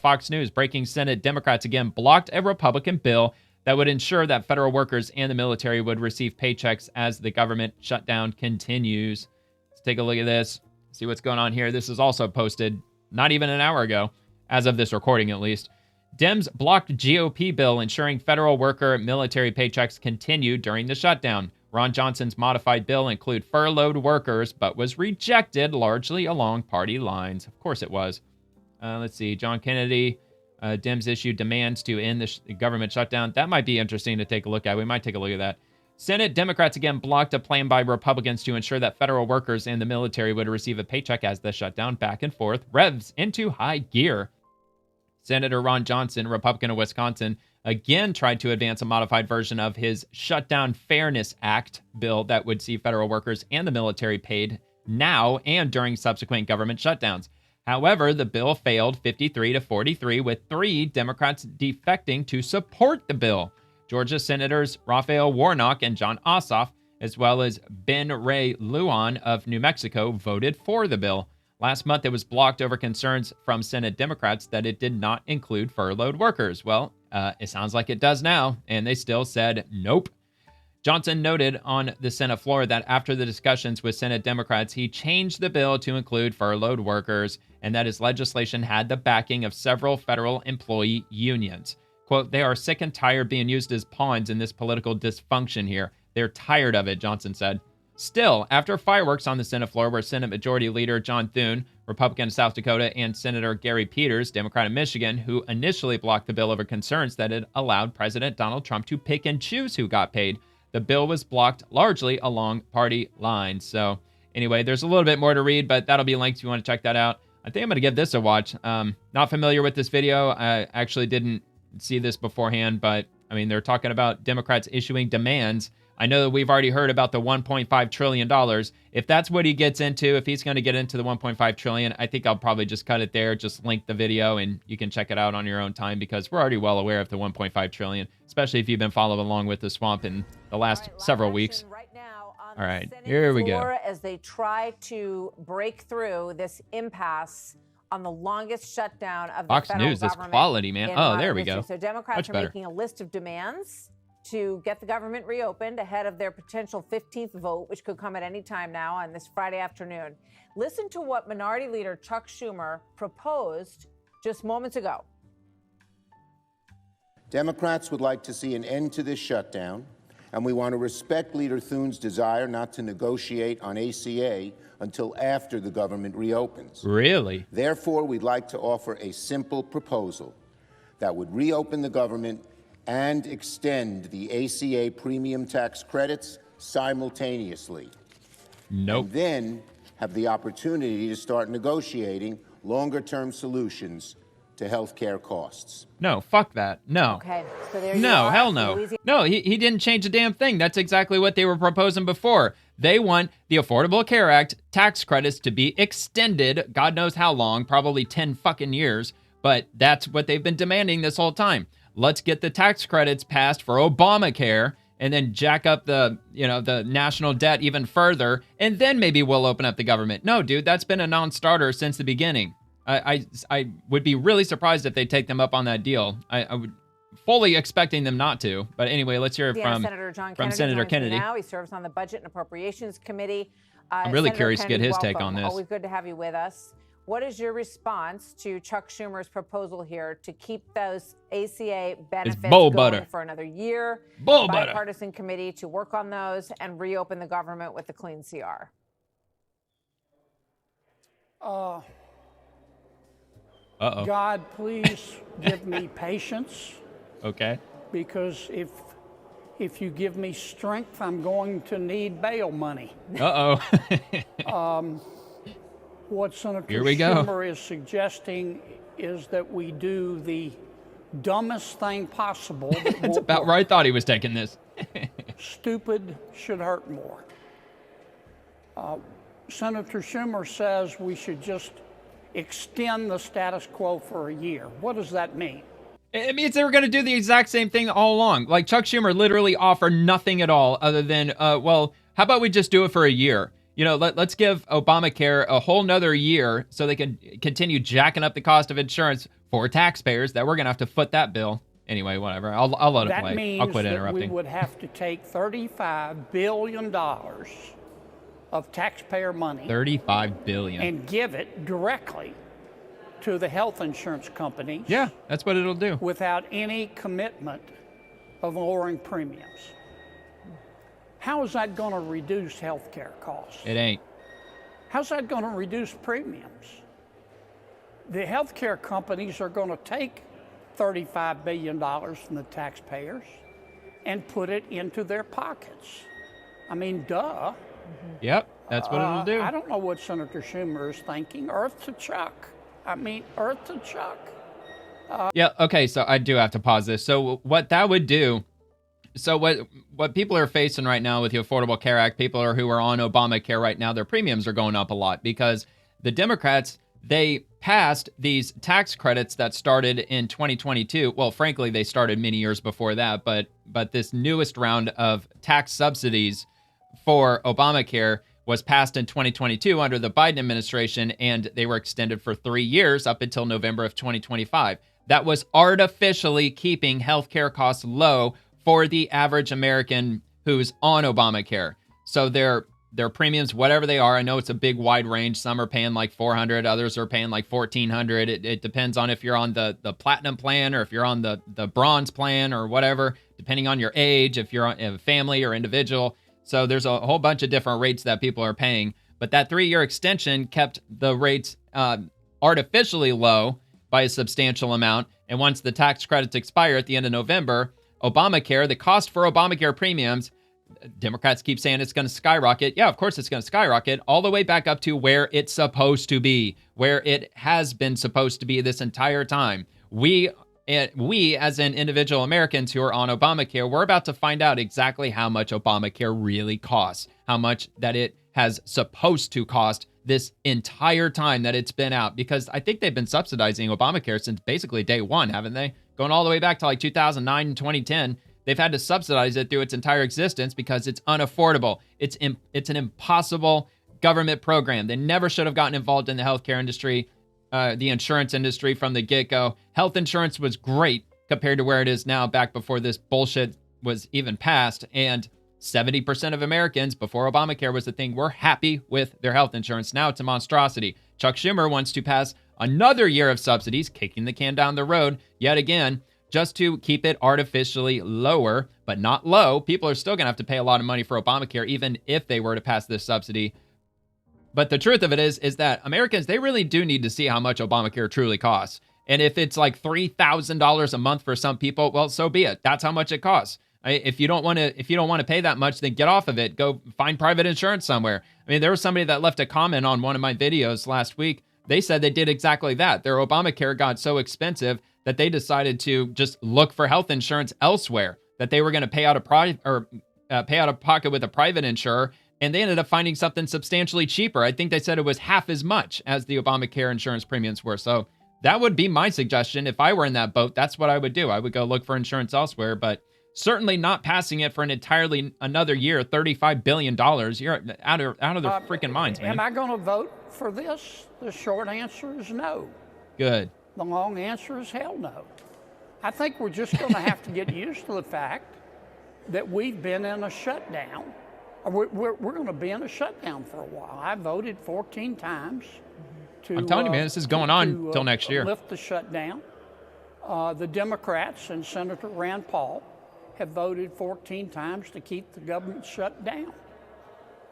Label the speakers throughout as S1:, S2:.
S1: Fox News, breaking Senate Democrats again blocked a Republican bill that would ensure that federal workers and the military would receive paychecks as the government shutdown continues. Let's take a look at this, see what's going on here. This is also posted not even an hour ago, as of this recording at least. Dems blocked GOP bill ensuring federal worker military paychecks continue during the shutdown. Ron Johnson's modified bill include furloughed workers, but was rejected largely along party lines. Of course it was. Let's see. John Kennedy, Dems issued demands to end the government shutdown. That might be interesting to take a look at. We might take a look at that. Senate Democrats again blocked a plan by Republicans to ensure that federal workers and the military would receive a paycheck as the shutdown back and forth revs into high gear. Senator Ron Johnson, Republican of Wisconsin, again tried to advance a modified version of his Shutdown Fairness Act bill that would see federal workers and the military paid now and during subsequent government shutdowns. However, the bill failed 53-43, with 3 Democrats defecting to support the bill. Georgia Senators Raphael Warnock and John Ossoff, as well as Ben Ray Lujan of New Mexico, voted for the bill. Last month, it was blocked over concerns from Senate Democrats that it did not include furloughed workers. Well, it sounds like it does now, and they still said nope. Johnson noted on the Senate floor that after the discussions with Senate Democrats, he changed the bill to include furloughed workers, and that his legislation had the backing of several federal employee unions. Quote, "They are sick and tired being used as pawns in this political dysfunction here. They're tired of it," Johnson said. Still, after fireworks on the Senate floor where Senate Majority Leader John Thune, Republican of South Dakota, and Senator Gary Peters, Democrat of Michigan, who initially blocked the bill over concerns that it allowed President Donald Trump to pick and choose who got paid, the bill was blocked largely along party lines. So anyway, there's a little bit more to read, but that'll be linked if you want to check that out. I think I'm going to give this a watch. Not familiar with this video. I actually didn't see this beforehand, but I mean, they're talking about Democrats issuing demands. I know that we've already heard about the $1.5 trillion. If that's what he gets into, if he's going to get into the $1.5 trillion, I think I'll probably just cut it there, just link the video, and you can check it out on your own time because we're already well aware of the $1.5 trillion, especially if you've been following along with the swamp in the last several weeks. All right, here we go.
S2: As they try to break through this impasse on the longest shutdown of the
S1: Fox
S2: federal
S1: News, this
S2: government
S1: quality, man. Oh, there we go.
S2: So Democrats are making a list of demands to get the government reopened ahead of their potential 15th vote, which could come at any time now on this Friday afternoon. Listen to what Minority Leader Chuck Schumer proposed just moments ago.
S3: Democrats would like to see an end to this shutdown, and we want to respect Leader Thune's desire not to negotiate on ACA until after the government reopens.
S1: Really?
S3: Therefore, we'd like to offer a simple proposal that would reopen the government and extend the ACA premium tax credits simultaneously.
S1: Nope.
S3: And then have the opportunity to start negotiating longer-term solutions to health care costs.
S1: No, fuck that. No.
S2: Okay, so there you
S1: No,
S2: are.
S1: hell no. No, he didn't change a damn thing. That's exactly what they were proposing before. They want the Affordable Care Act tax credits to be extended, God knows how long, probably 10 fucking years, but that's what they've been demanding this whole time. Let's get the tax credits passed for Obamacare and then jack up the national debt even further, and then maybe we'll open up the government. No, dude, that's been a non-starter since the beginning. I would be really surprised if they take them up on that deal. I would fully expecting them not to. But anyway, let's hear from Senator Kennedy.
S2: Now he serves on the Budget and Appropriations Committee.
S1: I'm really
S2: Senator
S1: curious
S2: Kennedy,
S1: to get his
S2: welcome.
S1: take on this.
S2: Always good to have you with us. What is your response to Chuck Schumer's proposal here to keep those ACA benefits going for another year? Bipartisan committee to work on those and reopen the government with a clean CR.
S4: God, please give me patience.
S1: Okay.
S4: Because if you give me strength, I'm going to need bail money.
S1: Uh-oh.
S4: What Senator Schumer is suggesting is that we do the dumbest thing possible.
S1: That's about where I thought he was taking this.
S4: Stupid should hurt more. Senator Schumer says we should just extend the status quo for a year. What does that mean?
S1: It means they were going to do the exact same thing all along. Like Chuck Schumer literally offered nothing at all other than, well, how about we just do it for a year? let's give Obamacare a whole nother year so they can continue jacking up the cost of insurance for taxpayers that we're going to have to foot that bill. Anyway, whatever. I'll let it play. I'll quit interrupting.
S4: We would have to take $35 billion of taxpayer money.
S1: $35 billion.
S4: And give it directly to the health insurance companies.
S1: Yeah, that's what it'll do.
S4: Without any commitment of lowering premiums. How is that going to reduce health care costs?
S1: It ain't.
S4: How's that going to reduce premiums? The health care companies are going to take $35 billion from the taxpayers and put it into their pockets. I mean, duh.
S1: Yep, that's what it'll do.
S4: I don't know what Senator Schumer is thinking. Earth to Chuck. Earth to Chuck.
S1: Yeah, okay, so I do have to pause this. So what that would do, so what people are facing right now with the Affordable Care Act, who are on Obamacare right now, their premiums are going up a lot because the Democrats, they passed these tax credits that started in 2022. Well, frankly, they started many years before that, but this newest round of tax subsidies for Obamacare was passed in 2022 under the Biden administration, and they were extended for 3 years up until November of 2025. That was artificially keeping healthcare costs low for the average American who's on Obamacare. So their premiums, whatever they are, I know it's a big wide range. Some are paying like $400, others are paying like $1,400. It depends on if you're on the platinum plan or if you're on the bronze plan or whatever, depending on your age, if you're a family or individual. So there's a whole bunch of different rates that people are paying. But that 3-year extension kept the rates artificially low by a substantial amount. And once the tax credits expire at the end of November, Obamacare, the cost for Obamacare premiums, Democrats keep saying it's going to skyrocket. Yeah, of course it's going to skyrocket all the way back up to where it's supposed to be, where it has been supposed to be this entire time. We as in individual Americans who are on Obamacare, we're about to find out exactly how much Obamacare really costs, how much that it has supposed to cost this entire time that it's been out, because I think they've been subsidizing Obamacare since basically day one, haven't they? Going all the way back to like 2009 and 2010. They've had to subsidize it through its entire existence because it's unaffordable. It's an impossible government program. They never should have gotten involved in the healthcare industry, the insurance industry from the get-go. Health insurance was great compared to where it is now back before this bullshit was even passed. And 70% of Americans, before Obamacare was a thing, were happy with their health insurance. Now it's a monstrosity. Chuck Schumer wants to pass another year of subsidies, kicking the can down the road yet again, just to keep it artificially lower, but not low. People are still going to have to pay a lot of money for Obamacare, even if they were to pass this subsidy. But the truth of it is that Americans, they really do need to see how much Obamacare truly costs. And if it's like $3,000 a month for some people, well, so be it. That's how much it costs. If you don't want to pay that much, then get off of it. Go find private insurance somewhere. I mean, there was somebody that left a comment on one of my videos last week. They said they did exactly that. Their Obamacare got so expensive that they decided to just look for health insurance elsewhere, that they were going to pay out of pocket with a private insurer, and they ended up finding something substantially cheaper. I think they said it was half as much as the Obamacare insurance premiums were. So that would be my suggestion. If I were in that boat, that's what I would do. I would go look for insurance elsewhere, but certainly not passing it for an entirely another year, $35 billion. You're out of their freaking minds, man.
S4: Am I going to vote for this? The short answer is no.
S1: Good.
S4: The long answer is hell no. I think we're just going to have to get used to the fact that we've been in a shutdown. We're going to be in a shutdown for a while. I voted 14 times to.
S1: I'm telling you, man, this is going on until next year.
S4: Lift the shutdown. The Democrats and Senator Rand Paul have voted 14 times to keep the government shut down.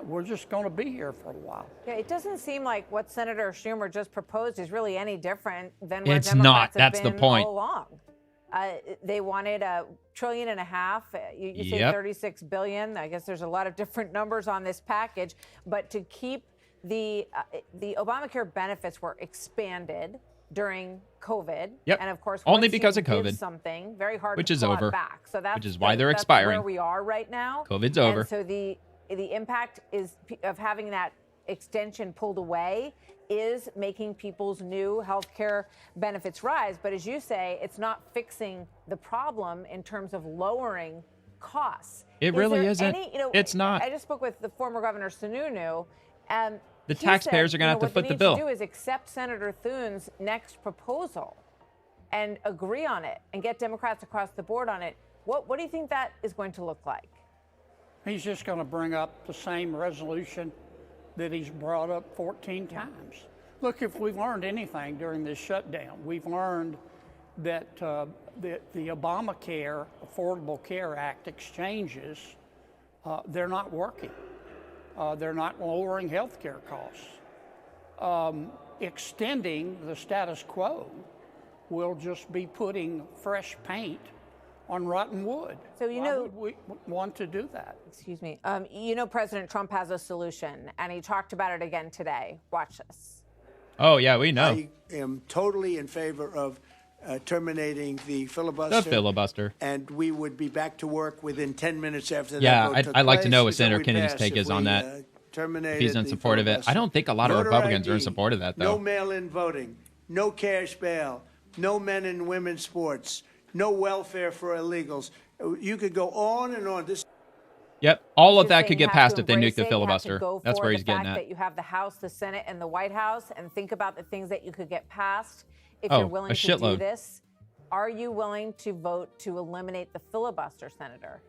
S4: We're just going to be here for a while.
S2: Yeah, it doesn't seem like what Senator Schumer just proposed is really any different than where
S1: it's
S2: Democrats
S1: not.
S2: have
S1: That's
S2: been
S1: the point.
S2: all along. They wanted $1.5 trillion. You say
S1: Yep.
S2: $36 billion. I guess there's a lot of different numbers on this package, but to keep the Obamacare benefits were expanded during COVID.
S1: Yep.
S2: And of course,
S1: only
S2: once
S1: because
S2: you
S1: of COVID.
S2: give something very hard
S1: which
S2: to
S1: is
S2: claw
S1: over.
S2: it back. So that's
S1: which is why they're expiring.
S2: Where we are right now.
S1: COVID's over.
S2: And so the impact of having that extension pulled away is making people's new healthcare benefits rise. But as you say, it's not fixing the problem in terms of lowering costs.
S1: It really isn't. It's not.
S2: I just spoke with the former Governor Sununu.
S1: The taxpayers are going to have to foot the bill.
S2: What they need to do is accept Senator Thune's next proposal and agree on it and get Democrats across the board on it. What do you think that is going to look like?
S4: He's just going to bring up the same resolution that he's brought up 14 times. Look, if we've learned anything during this shutdown, we've learned that the Obamacare Affordable Care Act exchanges, they're not working. They're not lowering health care costs. Extending the status quo will just be putting fresh paint on rotten wood.
S2: So
S4: Why would we want to do that?
S2: Excuse me. President Trump has a solution, and he talked about it again today. Watch this.
S1: Oh, yeah, we know.
S5: I am totally in favor of terminating the filibuster.
S1: The filibuster.
S5: And we would be back to work within 10 minutes after that vote took
S1: I'd like to
S5: place.
S1: know what
S5: So
S1: Senator
S5: we'd
S1: Kennedy's
S5: pass
S1: take
S5: if
S1: is on
S5: we,
S1: that. If
S5: terminated
S1: he's in
S5: the
S1: support of it.
S5: filibuster.
S1: I don't think a lot of
S5: Voter
S1: Republicans are in
S5: ID,
S1: support of that, though.
S5: No mail-in voting, no cash bail, no men and women's sports, no welfare for illegals. You could go on and on.
S1: Yep, all of
S2: Just
S1: that
S2: saying
S1: could
S2: you
S1: get
S2: have
S1: passed
S2: to
S1: if they nuke
S2: embrace
S1: the
S2: it, you have to
S1: filibuster.
S2: go
S1: That's
S2: for
S1: where
S2: the
S1: he's getting
S2: fact
S1: at.
S2: that you have the House, the Senate, and the White House, and think about the things that you could get passed if
S1: Oh,
S2: you're willing
S1: a
S2: to do
S1: shitload.
S2: this. Are you willing to vote to eliminate the filibuster, Senator?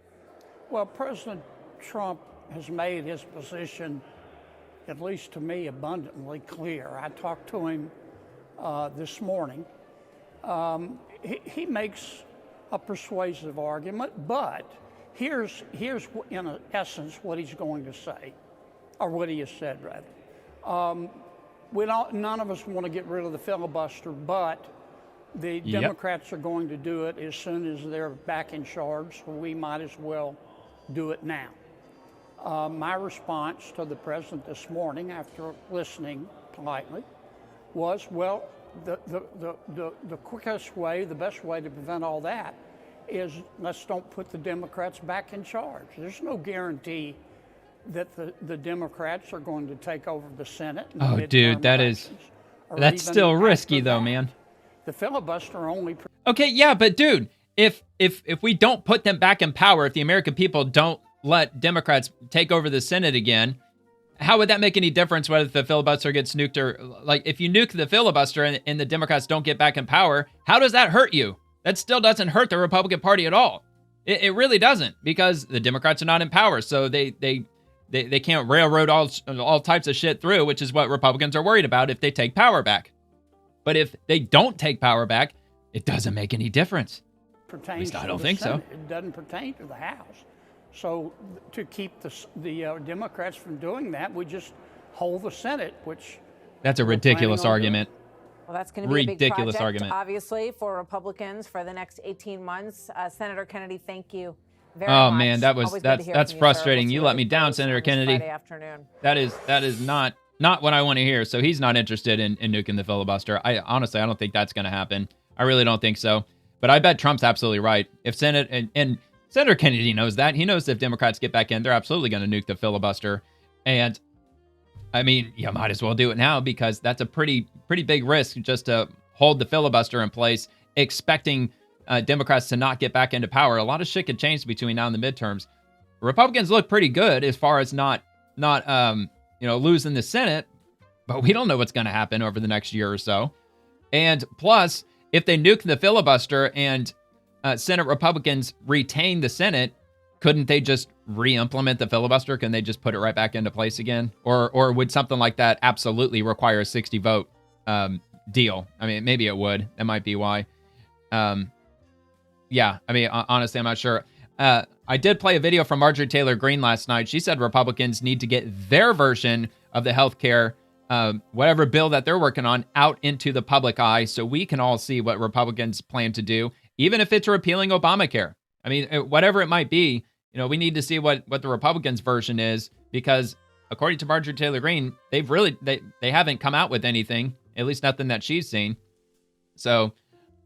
S4: Well, President Trump has made his position, at least to me, abundantly clear. I talked to him this morning. He makes a persuasive argument, but here's in essence what he's going to say, or what he has said rather. None of us want to get rid of the filibuster, but the Democrats are going to do it as soon as they're back in charge, so we might as well do it now. My response to the president this morning, after listening politely, was, well, the quickest way, the best way to prevent all that is let's don't put the Democrats back in charge. There's no guarantee that the Democrats are going to take over the Senate.
S1: Oh, dude, that's still risky, though, man.
S4: The filibuster only.
S1: Okay, yeah, but dude, if we don't put them back in power, if the American people don't let Democrats take over the Senate again, how would that make any difference whether the filibuster gets nuked or, like, if you nuke the filibuster and the Democrats don't get back in power, how does that hurt you? That still doesn't hurt the Republican Party at all. It really doesn't, because the Democrats are not in power, so they can't railroad all types of shit through, which is what Republicans are worried about if they take power back. But if they don't take power back, it doesn't make any difference. At least I don't think so.
S4: It doesn't pertain to the House. So to keep the Democrats from doing that, we just hold the Senate, which...
S1: That's a ridiculous argument.
S2: Well, that's going to be
S1: ridiculous
S2: a big project,
S1: argument.
S2: Obviously, for Republicans for the next 18 months. Senator Kennedy, thank you very
S1: Oh
S2: much.
S1: man, that's frustrating. You let me down, Senator Kennedy.
S2: Friday afternoon.
S1: That is not what I want to hear. So he's not interested in nuking the filibuster. I don't think that's going to happen. I really don't think so. But I bet Trump's absolutely right. If Senate and Senator Kennedy knows that. He knows if Democrats get back in, they're absolutely going to nuke the filibuster. And I mean, you might as well do it now, because that's a pretty big risk just to hold the filibuster in place, expecting Democrats to not get back into power. A lot of shit could change between now and the midterms. Republicans look pretty good as far as not losing the Senate, but we don't know what's going to happen over the next year or so. And plus, if they nuke the filibuster and Senate Republicans retain the Senate, couldn't they just re-implement the filibuster? Can they just put it right back into place again? Or would something like that absolutely require a 60-vote deal? I mean, maybe it would. That might be why. Yeah, I mean, honestly, I'm not sure. I did play a video from Marjorie Taylor Greene last night. She said Republicans need to get their version of the healthcare, whatever bill that they're working on, out into the public eye so we can all see what Republicans plan to do, even if it's repealing Obamacare. I mean, whatever it might be, we need to see what the Republicans' version is, because according to Marjorie Taylor Greene, they haven't come out with anything, at least nothing that she's seen. So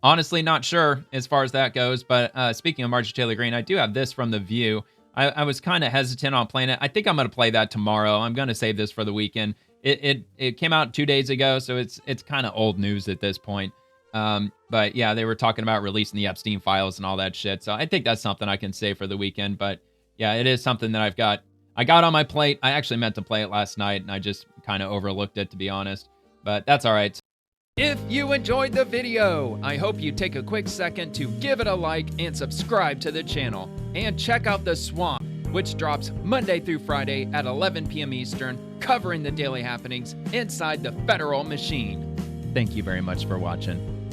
S1: honestly, not sure as far as that goes. But speaking of Marjorie Taylor Greene, I do have this from The View. I was kind of hesitant on playing it. I think I'm going to play that tomorrow. I'm going to save this for the weekend. It came out 2 days ago, so it's kind of old news at this point. But yeah, they were talking about releasing the Epstein files and all that shit. So I think that's something I can save for the weekend. But yeah, it is something that I've got I got on my plate. I actually meant to play it last night, and I just kind of overlooked it, to be honest. But that's all right. If you enjoyed the video, I hope you take a quick second to give it a like and subscribe to the channel. And check out The Swamp, which drops Monday through Friday at 11 p.m. Eastern, covering the daily happenings inside the federal machine. Thank you very much for watching.